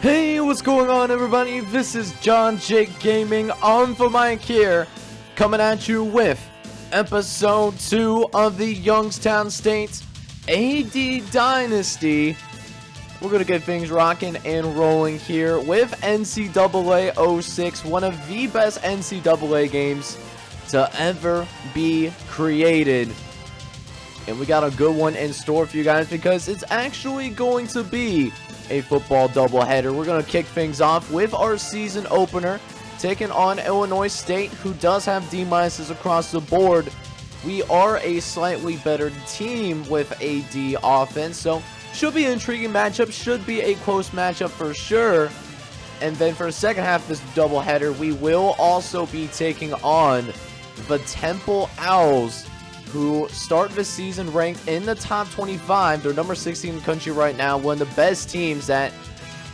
Hey, what's going on, everybody? This is John Jake Gaming on the mic here, coming at you with episode 2 of the Youngstown State AD Dynasty. We're gonna get things rocking and rolling here with NCAA 06, one of the best NCAA games to ever be created. And we got a good one in store for you guys because it's actually going to be a football doubleheader. We're going to kick things off with our season opener, taking on Illinois State, who does have D-minuses across the board. We are a slightly better team with a D offense, so should be an intriguing matchup, should be a close matchup for sure. And then for the second half of this doubleheader, we will also be taking on the Temple Owls, who start the season ranked in the top 25. They're number 16 in the country right now, one of the best teams that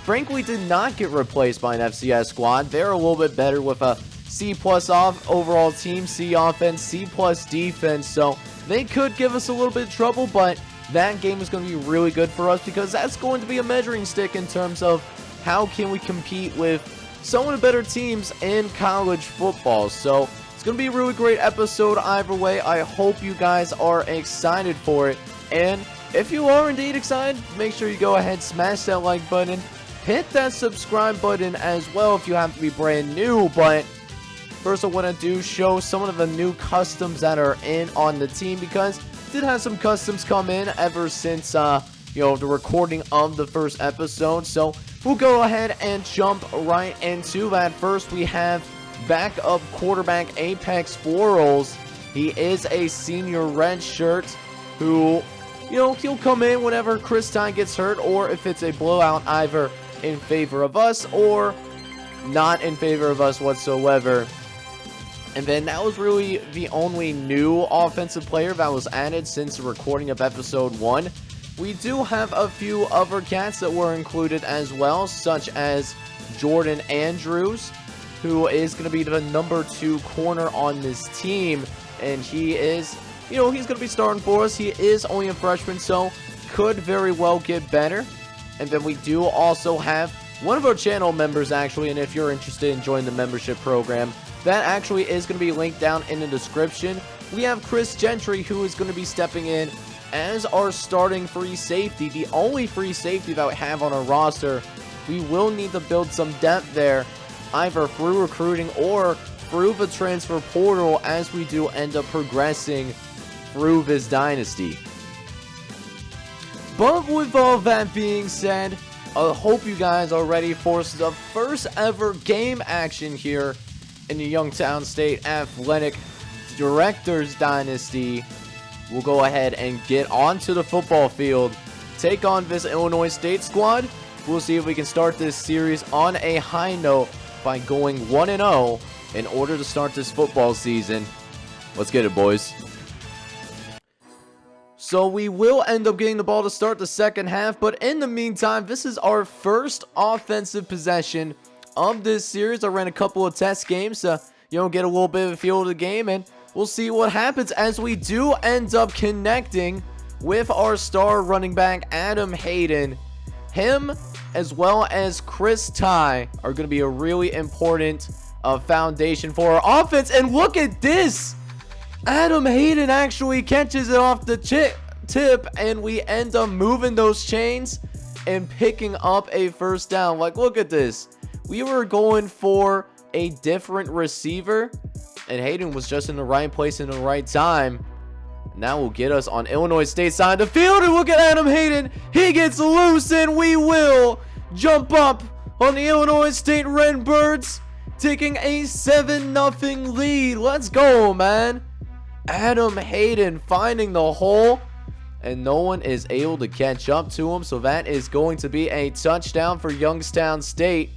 frankly did not get replaced by an FCS squad. They're a little bit better with a C+ overall team, C offense, C+ defense, so they could give us a little bit of trouble, but that game is going to be really good for us because that's going to be a measuring stick in terms of how can we compete with some of the better teams in college football. So it's going to be a really great episode either way. I hope you guys are excited for it. And if you are indeed excited, make sure you go ahead, smash that like button, hit that subscribe button as well if you have to be brand new. But first I want to show some of the new customs that are in on the team, because I did have some customs come in ever since the recording of the first episode. So we'll go ahead and jump right into that. First we have backup quarterback Apex Florals. He is a senior red shirt who, he'll come in whenever Chris Ty gets hurt, or if it's a blowout either in favor of us or not in favor of us whatsoever. And then that was really the only new offensive player that was added since the recording of episode 1. We do have a few other cats that were included as well, such as Jordan Andrews, who is going to be the number 2 corner on this team. And he is, he's going to be starting for us. He is only a freshman, so could very well get better. And then we do also have one of our channel members, actually, and if you're interested in joining the membership program, that actually is going to be linked down in the description. We have Chris Gentry, who is going to be stepping in as our starting free safety, the only free safety that we have on our roster. We will need to build some depth there, either through recruiting or through the transfer portal, as we do end up progressing through this dynasty. But with all that being said, I hope you guys are ready for the first ever game action here in the Youngstown State Athletic Directors Dynasty. We'll go ahead and get onto the football field, take on this Illinois State squad. We'll see if we can start this series on a high note by going 1-0 in order to start this football season. Let's get it, boys. So we will end up getting the ball to start the second half, but in the meantime, this is our first offensive possession of this series. I ran a couple of test games to, get a little bit of a feel of the game, and we'll see what happens as we do end up connecting with our star running back, Adam Hayden. Him, as well as Chris Ty, are going to be a really important foundation for our offense. And look at this! Adam Hayden actually catches it off the tip, and we end up moving those chains and picking up a first down. Like, look at this. We were going for a different receiver, and Hayden was just in the right place in the right time. Now will get us on Illinois State side of the field, and look at Adam Hayden. He gets loose, and we will jump up on the Illinois State Redbirds, taking a 7-0 lead. Let's go, man. Adam Hayden finding the hole, and no one is able to catch up to him, so that is going to be a touchdown for Youngstown State.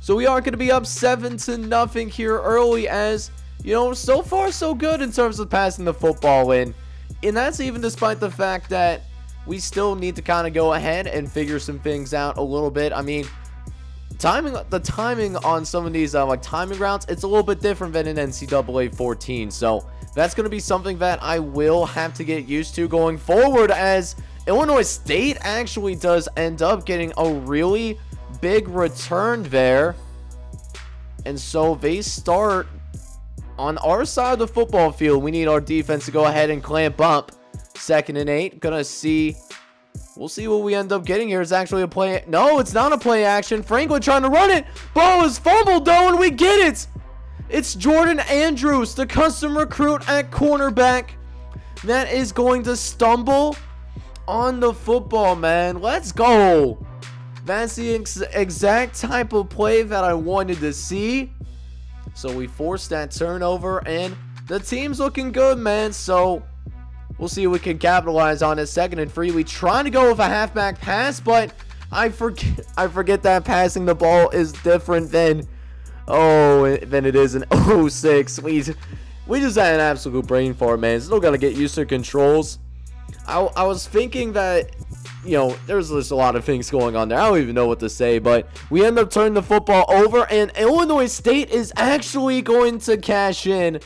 So we are going to be up 7-0 here early, as so far so good in terms of passing the football in. And that's even despite the fact that we still need to kind of go ahead and figure some things out a little bit. I mean, the timing on some of these timing routes, it's a little bit different than in NCAA 14. So that's going to be something that I will have to get used to going forward, as Illinois State actually does end up getting a really big return there. And so they start on our side of the football field. We need our defense to go ahead and clamp up. 2nd and 8. We'll see what we end up getting here. It's actually a play. No, it's not a play action. Franklin trying to run it. Ball is fumbled though, and we get it. It's Jordan Andrews, the custom recruit at cornerback, that is going to stumble on the football, man. Let's go. That's the exact type of play that I wanted to see. So we forced that turnover, and the team's looking good, man. So we'll see if we can capitalize on it. 2nd and 3. We trying to go with a halfback pass, but I forget that passing the ball is different than it is in 06. We just had an absolute brain fart, man. Still got to get used to controls. I was thinking that, there's just a lot of things going on there. I don't even know what to say, but we end up turning the football over, and Illinois State is actually going to cash in.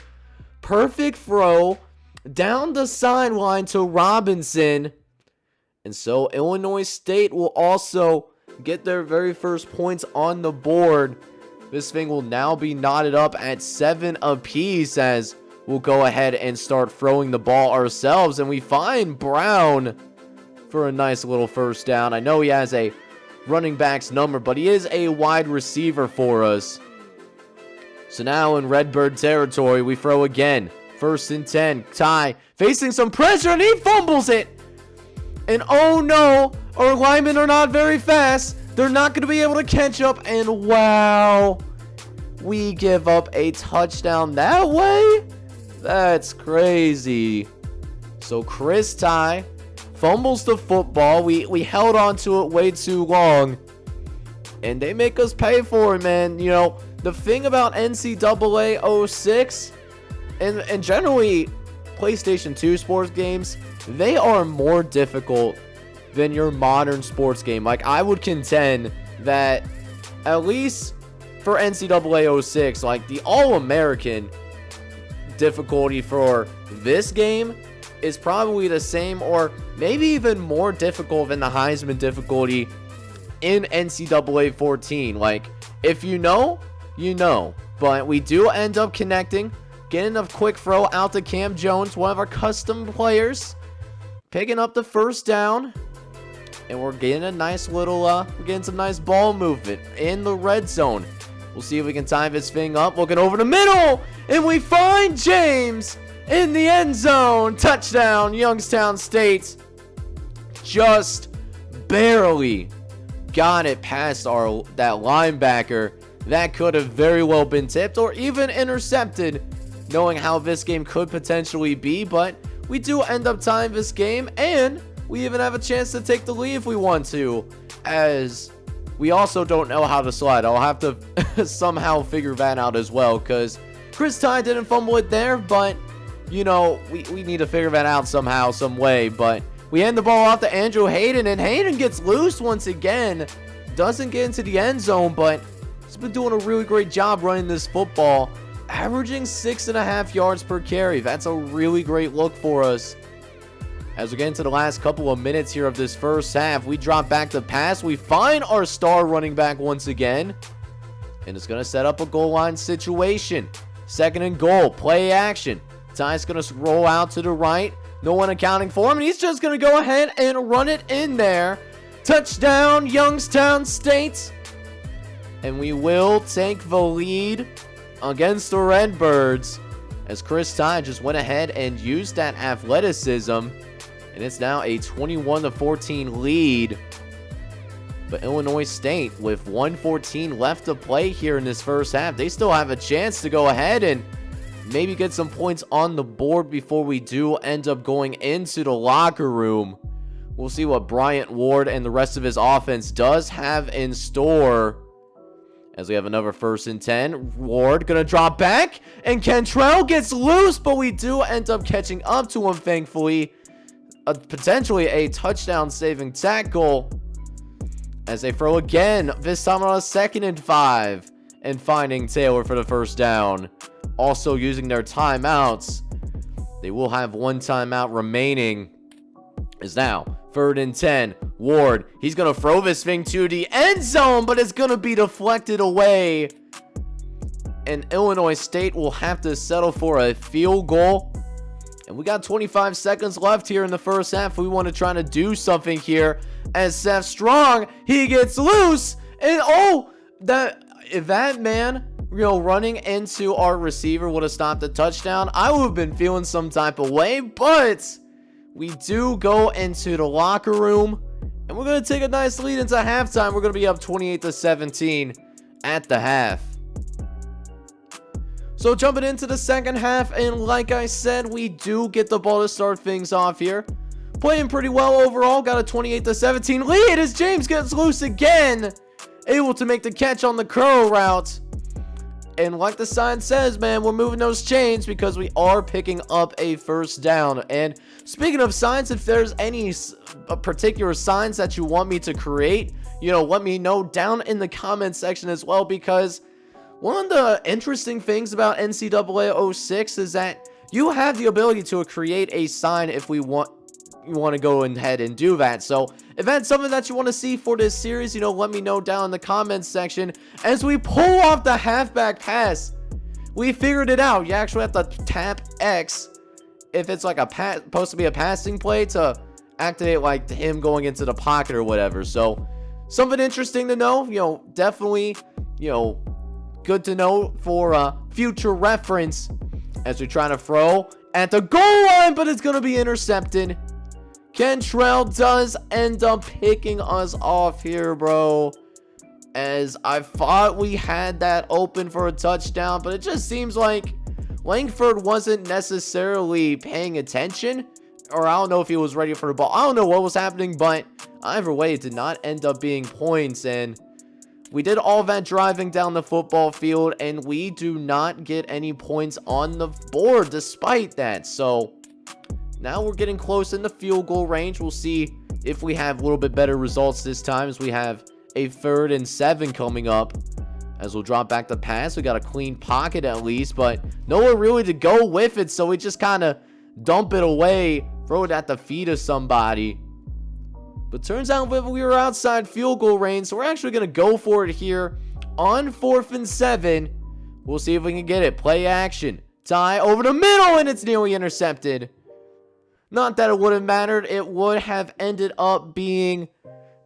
Perfect throw down the sideline to Robinson. And so Illinois State will also get their very first points on the board. This thing will now be knotted up at 7 apiece as we'll go ahead and start throwing the ball ourselves. And we find Brown for a nice little first down. I know he has a running back's number, but he is a wide receiver for us. So now in Redbird territory, we throw again. 1st and 10. Ty facing some pressure, and he fumbles it. And oh no, our linemen are not very fast. They're not going to be able to catch up. And wow, we give up a touchdown that way? That's crazy. So Chris Ty fumbles the football. We held on to it way too long, and they make us pay for it, man. The thing about NCAA 06 and generally PlayStation 2 sports games, they are more difficult than your modern sports game. Like, I would contend that at least for NCAA 06, like the All-American difficulty for this game is probably the same or maybe even more difficult than the Heisman difficulty in NCAA 14. Like, if you know, you know. But we do end up connecting, getting a quick throw out to Cam Jones, one of our custom players, picking up the first down. And we're getting a nice little, we're getting some nice ball movement in the red zone. We'll see if we can tie this thing up. Looking over the middle, and we find James in the end zone. Touchdown, Youngstown State. Just barely got it past that linebacker. That could have very well been tipped or even intercepted, knowing how this game could potentially be. But we do end up tying this game, and we even have a chance to take the lead if we want to, as we also don't know how to slide. I'll have to somehow figure that out as well, because Chris Ty didn't fumble it there, but, we need to figure that out somehow, some way. But we hand the ball off to Andrew Hayden, and Hayden gets loose once again. Doesn't get into the end zone, but he's been doing a really great job running this football, averaging 6.5 yards per carry. That's a really great look for us. As we get into the last couple of minutes here of this first half, we drop back to pass. We find our star running back once again, and it's going to set up a goal line situation. 2nd and goal, play action. Ty's going to roll out to the right. No one accounting for him, and he's just going to go ahead and run it in there. Touchdown, Youngstown State. And we will take the lead against the Redbirds, as Chris Ty just went ahead and used that athleticism. And it's now a 21-14 lead. But Illinois State, with 1:14 left to play here in this first half, they still have a chance to go ahead and maybe get some points on the board before we do end up going into the locker room. We'll see what Bryant Ward and the rest of his offense does have in store. As we have another 1st and 10. Ward gonna drop back, and Cantrell gets loose, but we do end up catching up to him, thankfully. Potentially a touchdown saving tackle, as they throw again, this time on a 2nd and 5, and finding Taylor for the first down. Also using their timeouts. They will have one timeout remaining. Is now 3rd and 10. Ward, he's going to throw this thing to the end zone, but it's going to be deflected away. And Illinois State will have to settle for a field goal. And we got 25 seconds left here in the first half. We want to try to do something here. As Seth Strong, he gets loose. And if that man, running into our receiver would have stopped the touchdown, I would have been feeling some type of way. But we do go into the locker room. And we're going to take a nice lead into halftime. We're going to be up 28-17 at the half. So jumping into the second half, and like I said, we do get the ball to start things off here. Playing pretty well overall. Got a 28-17 lead as James gets loose again. Able to make the catch on the curl route. And like the sign says, man, we're moving those chains because we are picking up a first down. And speaking of signs, if there's any particular signs that you want me to create, let me know down in the comment section as well, because one of the interesting things about NCAA 06 is that you have the ability to create a sign if you want to go ahead and do that. So if that's something that you want to see for this series, let me know down in the comments section. As we pull off the halfback pass, we figured it out. You actually have to tap X if it's like supposed to be a passing play to activate like him going into the pocket or whatever. So something interesting to know, definitely, good to know for future reference as we try to throw at the goal line, but it's going to be intercepted. Kentrell does end up picking us off here, bro. As I thought we had that open for a touchdown, but it just seems like Langford wasn't necessarily paying attention, or I don't know if he was ready for the ball. I don't know what was happening, but either way, it did not end up being points, and we did all that driving down the football field, and we do not get any points on the board despite that. So now we're getting close in the field goal range. We'll see if we have a little bit better results this time, as we have a 3rd and 7 coming up. As we'll drop back the pass. We got a clean pocket at least, but nowhere really to go with it. So we just kind of dump it away, throw it at the feet of somebody. But turns out we were outside field goal range, so we're actually going to go for it here on 4th and 7. We'll see if we can get it. Play action. Tie over the middle, and it's nearly intercepted. Not that it would have mattered. It would have ended up being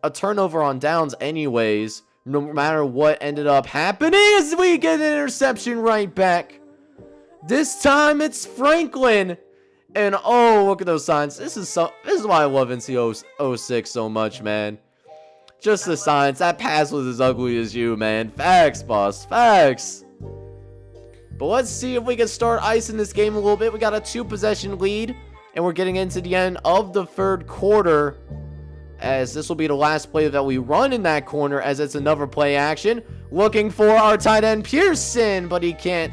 a turnover on downs anyways, no matter what ended up happening, as we get an interception right back. This time it's Franklin. And oh, look at those signs. This is why I love NCAA 06 so much, man. Just the signs. That pass was as ugly as you, man. Facts, boss. Facts. But let's see if we can start icing this game a little bit. We got a 2-possession lead, and we're getting into the end of the 3rd quarter, as this will be the last play that we run in that corner, as it's another play action. Looking for our tight end Pearson, but he can't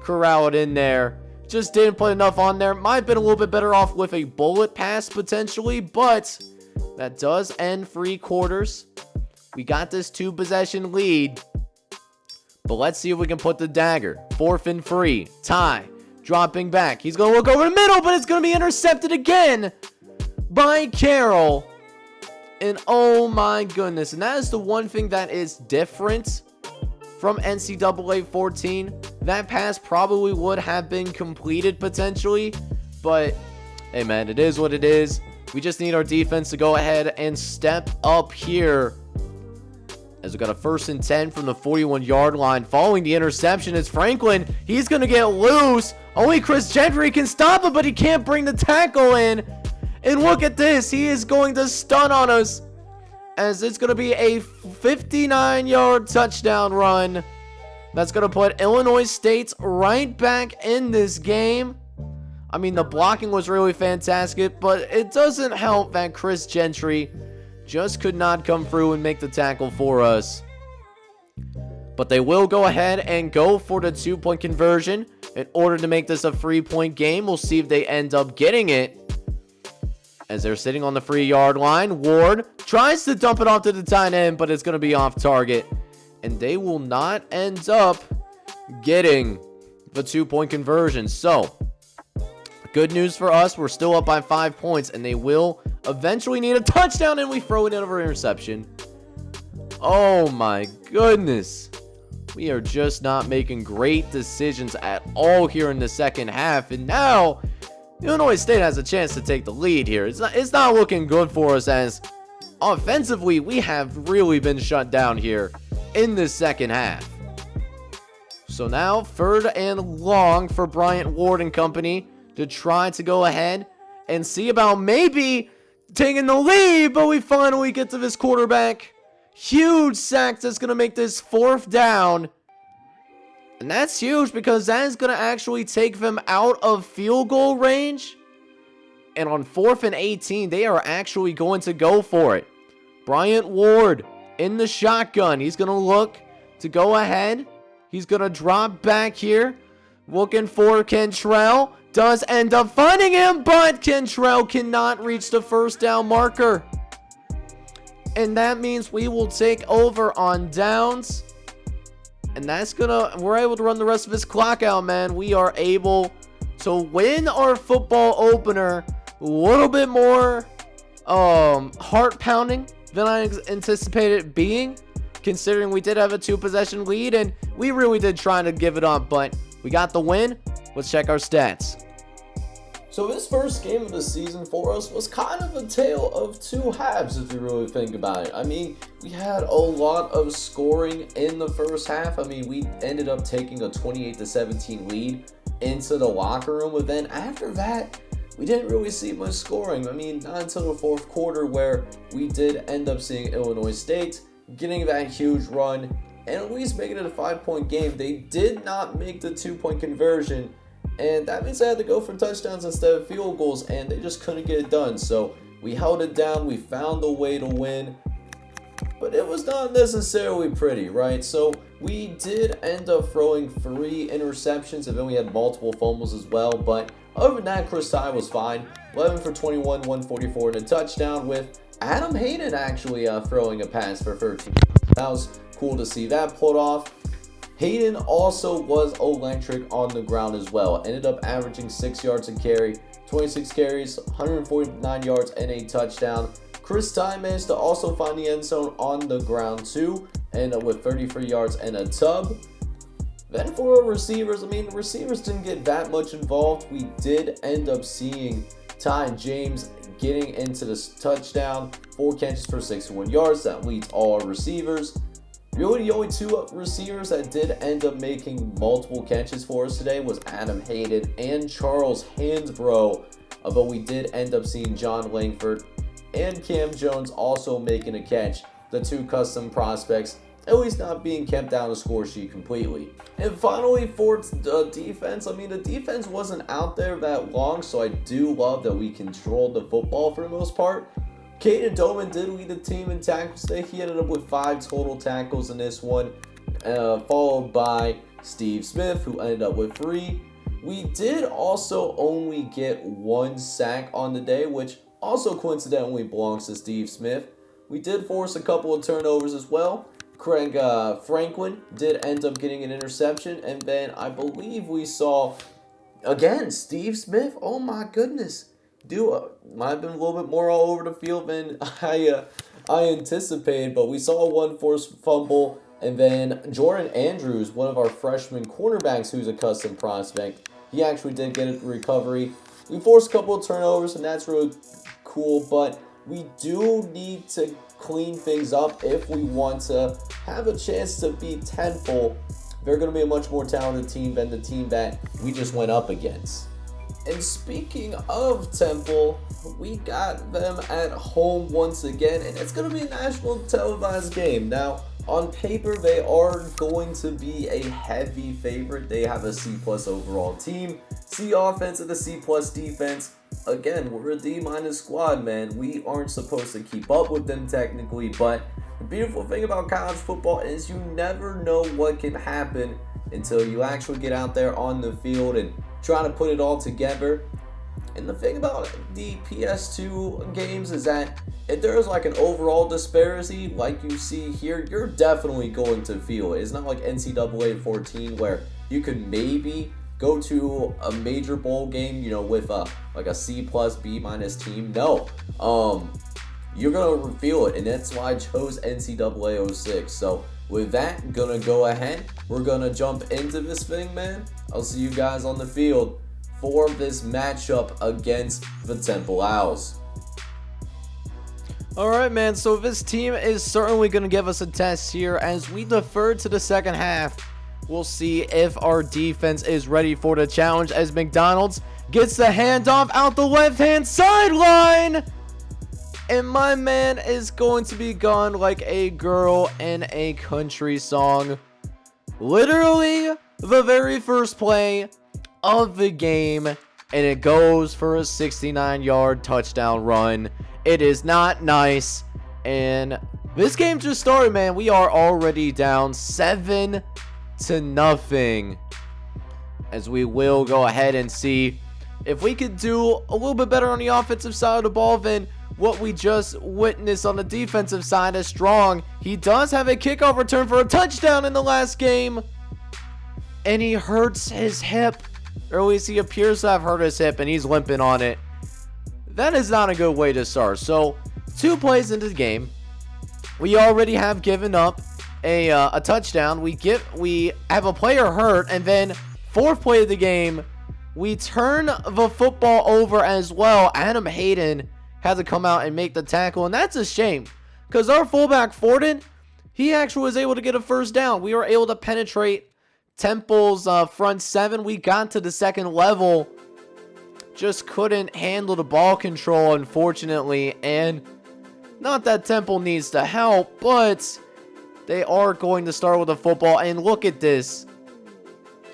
corral it in there. Just didn't put enough on there. Might have been a little bit better off with a bullet pass potentially, but that does end 3 quarters. We got this 2-possession lead, but let's see if we can put the dagger. 4th and 3. Tie. Dropping back. He's going to look over the middle, but it's going to be intercepted again by Carroll. And oh my goodness. And that is the one thing that is different from NCAA 14. That pass probably would have been completed potentially, but hey man, it is what it is. We just need our defense to go ahead and step up here, as we got a 1st and 10 from the 41-yard line. Following the interception is Franklin. He's going to get loose. Only Chris Gentry can stop him, but he can't bring the tackle in. And look at this. He is going to stun on us, as it's going to be a 59-yard touchdown run. That's going to put Illinois State right back in this game. I mean, the blocking was really fantastic, but it doesn't help that Chris Gentry just could not come through and make the tackle for us. But they will go ahead and go for the 2-point conversion in order to make this a 3-point game. We'll see if they end up getting it, as they're sitting on the 3-yard line. Ward tries to dump it off to the tight end, but it's going to be off target. And they will not end up getting the 2-point conversion. So, good news for us. We're still up by 5 points, and they will eventually need a touchdown, and we throw it in over interception. Oh my goodness. We are just not making great decisions at all here in the second half. And now, Illinois State has a chance to take the lead here. It's not looking good for us, as offensively, we have really been shut down here in this second half. So now, 3rd and long for Bryant Ward and company to try to go ahead and see about maybe taking the lead, but we finally get to this quarterback. Huge sack that's going to make this 4th down. And that's huge because that is going to actually take them out of field goal range. And on 4th and 18, they are actually going to go for it. Bryant Ward in the shotgun. He's going to look to go ahead. He's going to drop back here. Looking for Kentrell. Does end up finding him, but Kentrell cannot reach the 1st down marker. And that means we will take over on downs. And we're able to run the rest of this clock out, man. We are able to win our football opener a little bit more heart pounding than I anticipated it being, considering we did have a 2-possession lead and we really did try to give it up, but we got the win. Let's check our stats. So this first game of the season for us was kind of a tale of 2 halves, if you really think about it. I mean, we had a lot of scoring in the first half. I mean, we ended up taking a 28-17 lead into the locker room, but then after that, we didn't really see much scoring. I mean, not until the 4th quarter, where we did end up seeing Illinois State getting that huge run and at least making it a 5-point game. They did not make the 2-point conversion, and that means they had to go for touchdowns instead of field goals, and they just couldn't get it done. So we held it down. We found a way to win, but it was not necessarily pretty, right? So we did end up throwing 3 interceptions, and then we had multiple fumbles as well. But other than that, Chris Ty was fine. 11 for 21, 144, and a touchdown, with Adam Hayden actually throwing a pass for 13. That was cool to see that pulled off. Hayden also was electric on the ground as well. Ended up averaging 6 yards a carry, 26 carries, 149 yards, and a touchdown. Chris Ty managed to also find the end zone on the ground too, and with 33 yards and a tub. Then for our receivers, I mean, the receivers didn't get that much involved. We did end up seeing Ty James getting into the touchdown, 4 catches for 61 yards. That leads all our receivers. Really, the only 2 receivers that did end up making multiple catches for us today was Adam Hayden and Charles Hansbrough. Although we did end up seeing John Langford and Cam Jones also making a catch. The 2 custom prospects at least not being kept down the score sheet completely. And finally, for the defense, I mean, the defense wasn't out there that long, so I do love that we controlled the football for the most part. Caden Doman did lead the team in tackles today. He ended up with 5 total tackles in this one, followed by Steve Smith, who ended up with 3. We did also only get 1 sack on the day, which also coincidentally belongs to Steve Smith. We did force a couple of turnovers as well. Craig Franklin did end up getting an interception, and then I believe we saw, again, Steve Smith. Oh my goodness. Might have been a little bit more all over the field than I anticipated, but we saw 1 forced fumble, and then Jordan Andrews, one of our freshman cornerbacks who's a custom prospect, he actually did get a recovery. We forced a couple of turnovers, and that's really cool, but we do need to clean things up if we want to have a chance to beat Temple. They're going to be a much more talented team than the team that we just went up against. And speaking of Temple, we got them at home once again, and it's going to be a national televised game. Now, on paper, they are going to be a heavy favorite. They have a C+ overall team, C offense, and a C+ defense. Again, we're a D- squad, man. We aren't supposed to keep up with them technically, but the beautiful thing about college football is you never know what can happen until you actually get out there on the field and try to put it all together. And the thing about the PS2 games is that if there's like an overall disparity like you see here, you're definitely going to feel it. It's not like NCAA 14 where you could maybe go to a major bowl game, you know, with like a C plus B minus team. No, you're gonna feel it, and that's why I chose NCAA 06. So with that, gonna go ahead. We're gonna jump into this thing, man. I'll see you guys on the field for this matchup against the Temple Owls. Alright, man, so this team is certainly going to give us a test here as we defer to the second half. We'll see if our defense is ready for the challenge as McDonald's gets the handoff out the left-hand sideline. And my man is going to be gone like a girl in a country song. Literally the very first play of the game, and it goes for a 69-yard touchdown run. It is not nice, and this game just started, man. We are already down 7-0, as we will go ahead and see if we could do a little bit better on the offensive side of the ball than what we just witnessed on the defensive side. As Strong, he does have a kickoff return for a touchdown in the last game, and he hurts his hip, or at least he appears to have hurt his hip, and he's limping on it. That is not a good way to start. So 2 plays into the game, we already have given up a touchdown. We have a player hurt, and then 4th play of the game, we turn the football over as well. Adam Hayden had to come out and make the tackle, and that's a shame because our fullback Forden, he actually was able to get a first down. We were able to penetrate Temple's front 7. We got to the second level, just couldn't handle the ball control, unfortunately. And not that Temple needs to help, but they are going to start with the football. And look at this.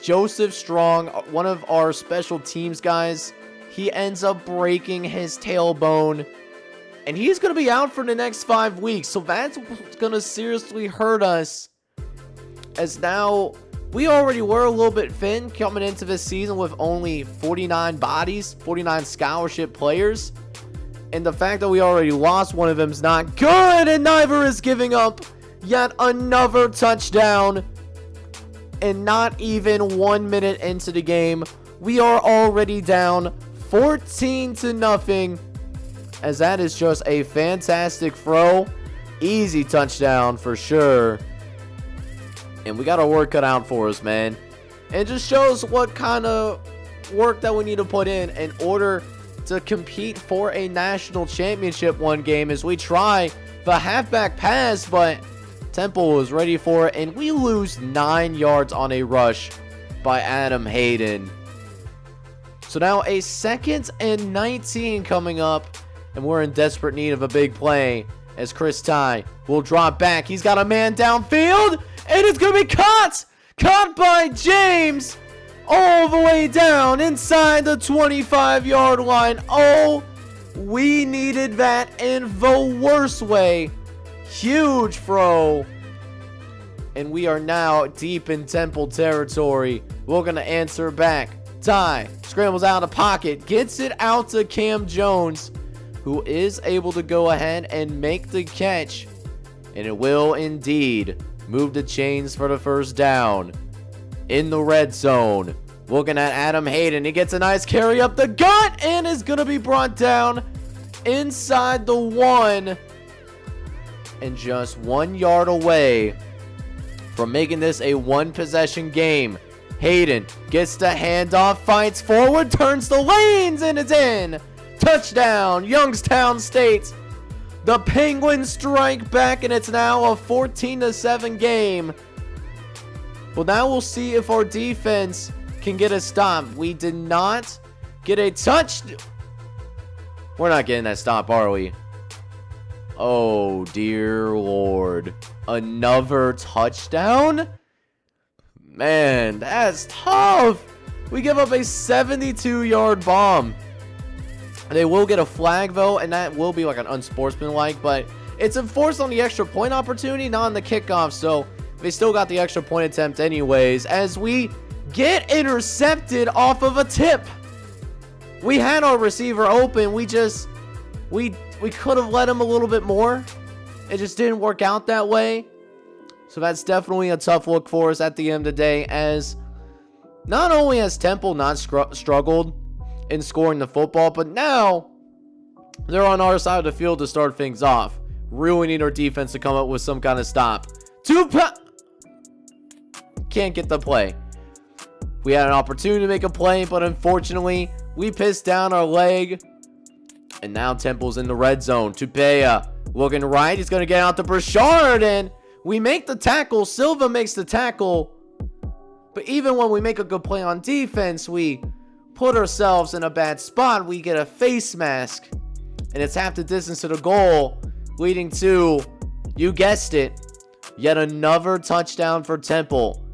Joseph Strong, one of our special teams guys, he ends up breaking his tailbone, and he's going to be out for the next 5 weeks. So that's going to seriously hurt us, as now we already were a little bit thin coming into this season with only 49 bodies, 49 scholarship players. And the fact that we already lost one of them is not good, and neither is giving up yet another touchdown. And not even 1 minute into the game, we are already down 14-0, as that is just a fantastic throw. Easy touchdown for sure. And we got our work cut out for us, man. It just shows what kind of work that we need to put in order to compete for a national championship one game, as we try the halfback pass, but Temple was ready for it, and we lose 9 yards on a rush by Adam Hayden. So now a 2nd and 19 coming up, and we're in desperate need of a big play, as Chris Ty will drop back. He's got a man downfield, and it's going to be caught by James all the way down inside the 25-yard line. Oh, we needed that in the worst way. Huge throw. And we are now deep in Temple territory. We're going to answer back. Ty scrambles out of the pocket, gets it out to Cam Jones, who is able to go ahead and make the catch. And it will indeed move the chains for the first down. In the red zone, looking at Adam Hayden. He gets a nice carry up the gut and is going to be brought down inside the 1. And just 1 yard away from making this a 1-possession game. Hayden gets the handoff, fights forward, turns the lanes, and it's in. Touchdown, Youngstown State. The Penguins strike back, and it's now a 14-7 game. Well, now we'll see if our defense can get a stop. We did not get a touch. We're not getting that stop, are we? Oh, dear Lord. Another touchdown? Man, that's tough. We give up a 72-yard bomb. They will get a flag, though, and that will be like an unsportsmanlike, but it's enforced on the extra point opportunity, not on the kickoff, so they still got the extra point attempt anyways, as we get intercepted off of a tip. We had our receiver open. We could have let him a little bit more. It just didn't work out that way. So that's definitely a tough look for us at the end of the day, as not only has Temple not struggled in scoring the football, but now they're on our side of the field to start things off. Really need our defense to come up with some kind of stop. Can't get the play. We had an opportunity to make a play, but unfortunately, we pissed down our leg. And now Temple's in the red zone. Tupea looking right. He's going to get out to Burchard, and we make the tackle. Silva makes the tackle. But even when we make a good play on defense, we put ourselves in a bad spot. We get a face mask, and it's half the distance to the goal, leading to, you guessed it, yet another touchdown for Temple.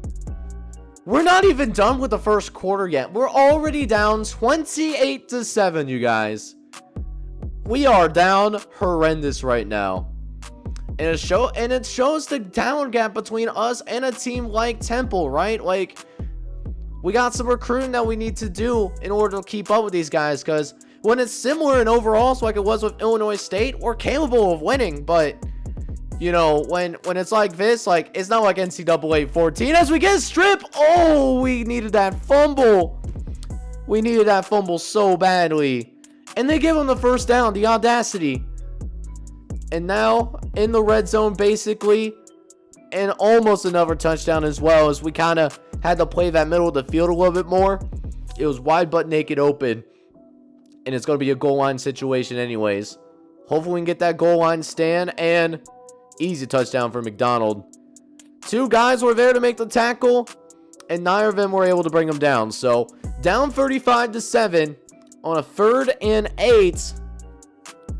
We're not even done with the first quarter yet. We're already down 28-7, you guys. We are down horrendous right now. And it shows the talent gap between us and a team like Temple, right? Like, we got some recruiting that we need to do in order to keep up with these guys, because when it's similar in overalls like it was with Illinois State, we're capable of winning. But, you know, when it's like this, like, it's not like NCAA 14 as we get a strip. Oh, we needed that fumble. We needed that fumble so badly. And they give him the first down, the audacity. And now in the red zone, basically, and almost another touchdown as well, as we kind of had to play that middle of the field a little bit more. It was wide butt naked open, and it's going to be a goal line situation anyways. Hopefully we can get that goal line stand, and easy touchdown for McDonald. Two guys were there to make the tackle, and neither of them were able to bring them down. So down 35-7 on a 3rd and 8.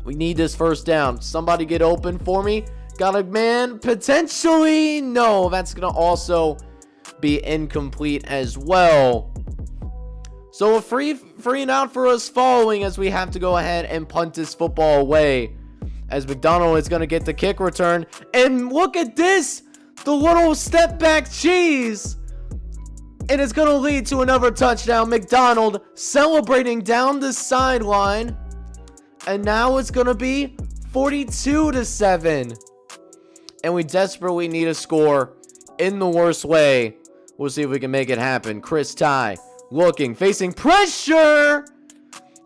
We need this first down. Somebody get open for me. Got a man, potentially. No, that's going to also be incomplete as well. So a free and out for us following, as we have to go ahead and punt this football away, as McDonald is going to get the kick return. And look at this, the little step back cheese. And it's going to lead to another touchdown. McDonald celebrating down the sideline. And now it's going to be 42-7. And we desperately need a score in the worst way. We'll see if we can make it happen. Chris Ty looking, facing pressure.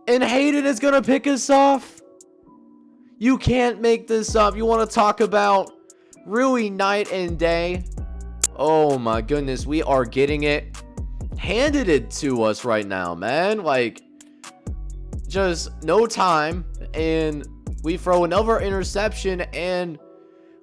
And Hayden is going to pick us off. You can't make this up. You want to talk about really night and day? Oh my goodness, we are getting it handed it to us right now, man. Like, just no time, and we throw another interception, and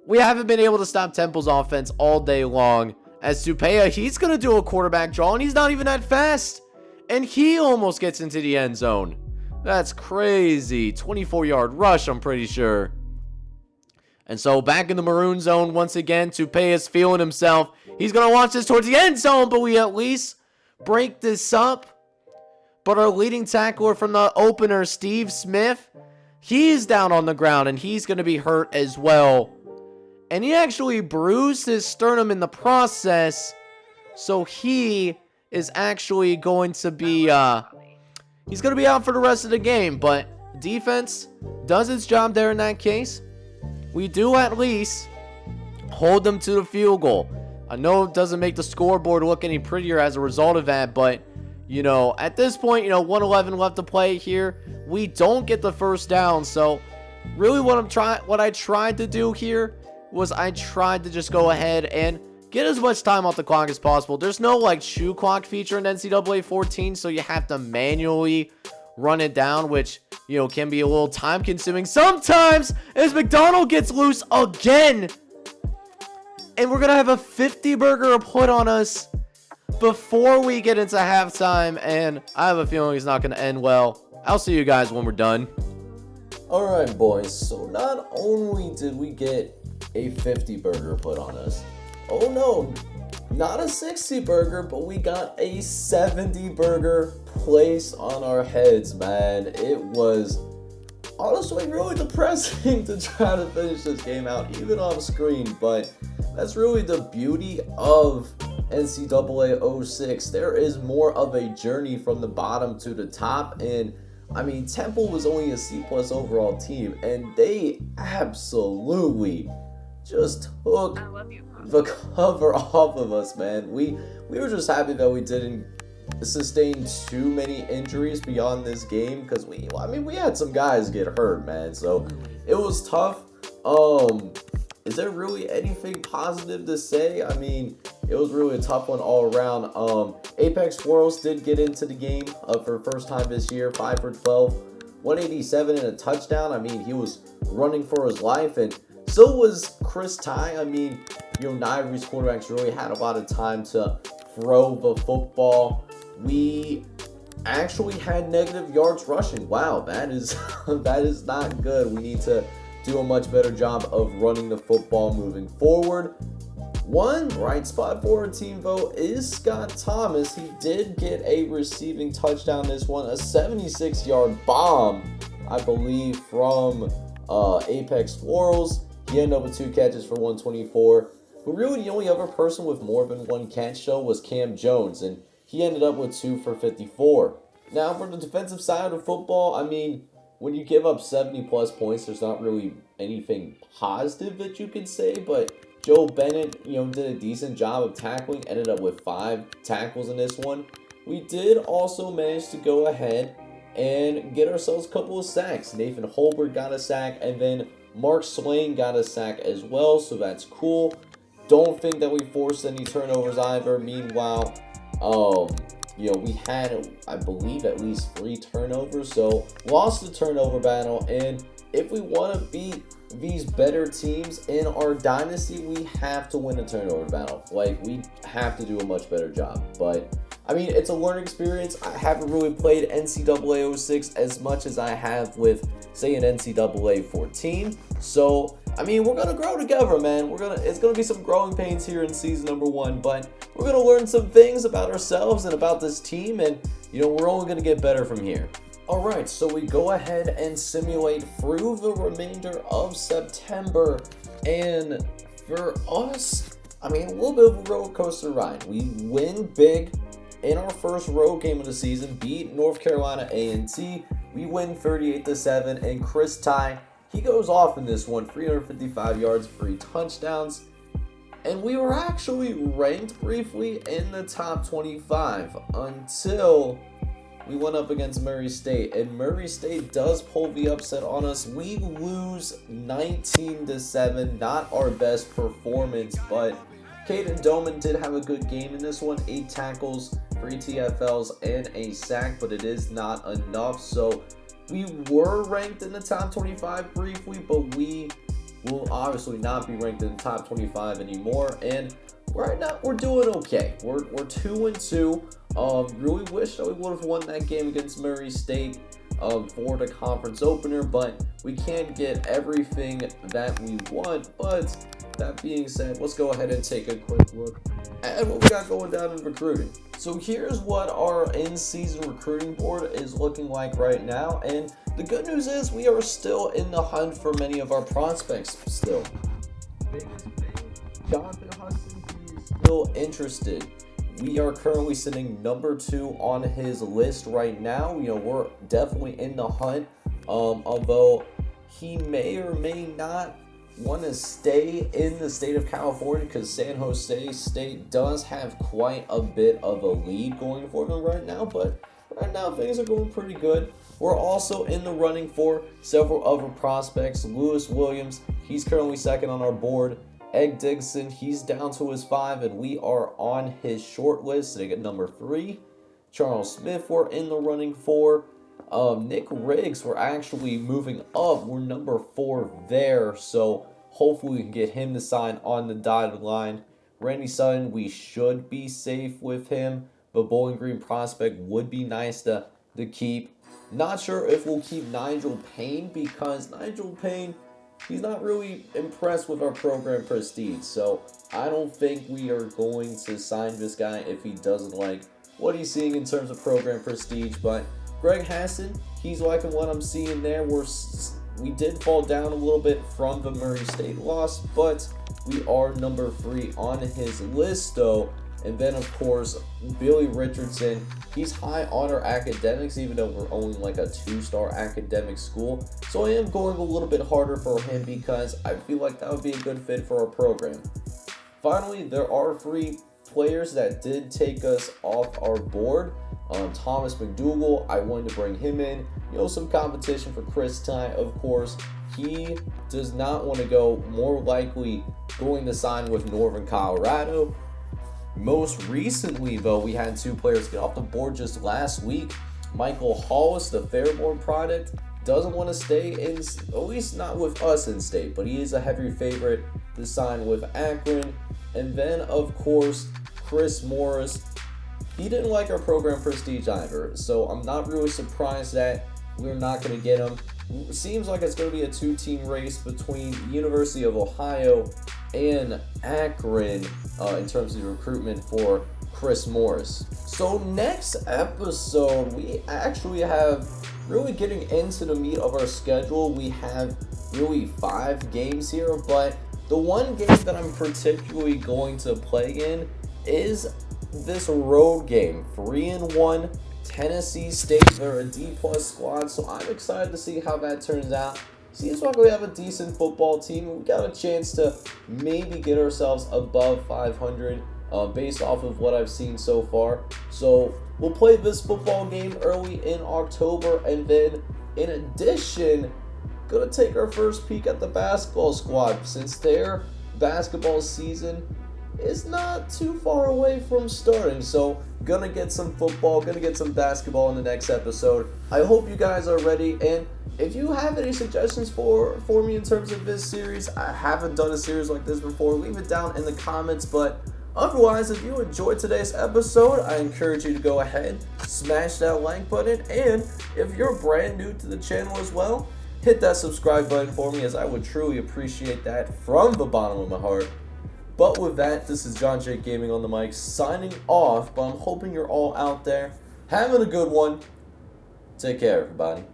we haven't been able to stop Temple's offense all day long. As Tupea, he's going to do a quarterback draw, and he's not even that fast, and he almost gets into the end zone. That's crazy. 24-yard rush, I'm pretty sure. And so back in the maroon zone once again. Tupea is feeling himself. He's going to launch this towards the end zone, but we at least break this up. But our leading tackler from the opener, Steve Smith, he's down on the ground, and he's going to be hurt as well. And he actually bruised his sternum in the process. So he is actually going to be, he's going to be out for the rest of the game. But defense does its job there in that case. We do at least hold them to the field goal. I know it doesn't make the scoreboard look any prettier as a result of that, but, you know, at this point, 1:11 left to play here. We don't get the first down, so really what I tried to do here was I tried to just go ahead and get as much time off the clock as possible. There's no, like, shoe clock feature in NCAA 14, so you have to manually run it down, which, can be a little time consuming sometimes, as McDonald gets loose again. And we're going to have a 50 burger put on us before we get into halftime, and I have a feeling it's not going to end well. I'll see you guys when we're done. Alright, boys, so not only did we get a 50 burger put on us, oh no, not a 60 burger, but we got a 70 burger placed on our heads, man. It was honestly really depressing to try to finish this game out, even off screen, but that's really the beauty of NCAA 06. There is more of a journey from the bottom to the top, and I mean, Temple was only a C+ overall team, and they absolutely just took the cover off of us, man. We were just happy that we didn't sustain too many injuries beyond this game because we had some guys get hurt, man. So it was tough. Is there really anything positive to say? I mean, it was really a tough one all around. Apex Royals did get into the game for the first time this year, 5 for 12, 187 and a touchdown. I mean, he was running for his life, and so was Chris Ty. I mean, neither of these quarterbacks really had a lot of time to throw the football. We actually had negative yards rushing. Wow, that is that is not good. We need to do a much better job of running the football moving forward. One bright spot for our team, though, is St.Thomas. He did get a receiving touchdown this one, a 76-yard bomb, I believe, from Apex Royals. He ended up with 2 catches for 124. But really, the only other person with more than 1 catch, though, was Cam Jones, and he ended up with 2 for 54. Now, for the defensive side of the football, I mean, when you give up 70-plus points, there's not really anything positive that you can say, but Joe Bennett, did a decent job of tackling, ended up with 5 tackles in this one. We did also manage to go ahead and get ourselves a couple of sacks. Nathan Holbert got a sack, and then Mark Swain got a sack as well, so that's cool. Don't think that we forced any turnovers either. Meanwhile, we had, I believe, at least 3 turnovers, so lost the turnover battle, and if we want to beat these better teams in our dynasty, we have to win a turnover battle. We have to do a much better job. But I mean, it's a learning experience. I haven't really played NCAA 06 as much as I have with, say, an NCAA 14. So I mean, we're gonna grow together, man. It's gonna be some growing pains here in season number 1, but we're gonna learn some things about ourselves and about this team, and we're only gonna get better from here. Alright, so we go ahead and simulate through the remainder of September, and for us, I mean, a little bit of a roller coaster ride. We win big in our first road game of the season, beat North Carolina A&T. We win 38-7, and Chris Ty, he goes off in this one, 355 yards, 3 touchdowns, and we were actually ranked briefly in the top 25 until we went up against Murray State, and Murray State does pull the upset on us. We lose 19-7, not our best performance, but Caden Doman did have a good game in this one, 8 tackles, 3 TFLs, and a sack, but it is not enough. So we were ranked in the top 25 briefly, but we will obviously not be ranked in the top 25 anymore, and right now we're doing okay. We're 2-2. Really wish that we would have won that game against Murray State for the conference opener, but we can't get everything that we want. But that being said, let's go ahead and take a quick look at what we got going down in recruiting. So here's what our in-season recruiting board is looking like right now, and the good news is we are still in the hunt for many of our prospects still. Jonathan Hudson, he is still interested. We are currently sitting number 2 on his list right now. We're definitely in the hunt, although he may or may not want to stay in the state of California because San Jose State does have quite a bit of a lead going for them right now, but right now things are going pretty good. We're also in the running for several other prospects. Lewis Williams, he's currently second on our board. Egg Dixon, he's down to his 5, and we are on his short list sitting at number 3. Charles Smith, we're in the running for. Nick Riggs, we're actually moving up. We're number 4 there, so hopefully we can get him to sign on the dotted line. Randy Sutton, we should be safe with him, but Bowling Green prospect would be nice to keep. Not sure if we'll keep Nigel Payne, because Nigel Payne, he's not really impressed with our program prestige, so I don't think we are going to sign this guy if he doesn't like what he's seeing in terms of program prestige. But Greg Hassan, he's liking what I'm seeing there. We did fall down a little bit from the Murray State loss, but we are number 3 on his list though. And then of course, Billy Richardson, he's high on our academics, even though we're only like a 2-star academic school. So I am going a little bit harder for him because I feel like that would be a good fit for our program. Finally, there are 3 players that did take us off our board. Thomas McDougal, I wanted to bring him in. Some competition for Chris Ty, of course. He does not want to go, more likely going to sign with Northern Colorado. Most recently, though, we had 2 players get off the board just last week. Michael Hollis, the Fairborn product, doesn't want to stay in, at least not with us in state, but he is a heavy favorite to sign with Akron. And then, of course, Chris Morris. He didn't like our program prestige either, so I'm not really surprised that we're not going to get him. It seems like it's going to be a 2-team race between University of Ohio and Akron in terms of the recruitment for Chris Morris. So next episode, we actually have really getting into the meat of our schedule. We have really 5 games here, but the one game that I'm particularly going to play in is this road game. 3-1 Tennessee State. They're a D+ squad, so I'm excited to see how that turns out. Seems like we have a decent football team. We got a chance to maybe get ourselves above 500 based off of what I've seen so far. So we'll play this football game early in October, and then in addition, gonna take our first peek at the basketball squad since their basketball season is not too far away from starting. So gonna get some football, gonna get some basketball in the next episode. I hope you guys are ready, and if you have any suggestions for me in terms of this series, I haven't done a series like this before, leave it down in the comments. But otherwise, if you enjoyed today's episode, I encourage you to go ahead, smash that like button, and if you're brand new to the channel as well, hit that subscribe button for me, as I would truly appreciate that from the bottom of my heart. But with that, this is John Jake Gaming on the mic signing off, but I'm hoping you're all out there having a good one. Take care, everybody.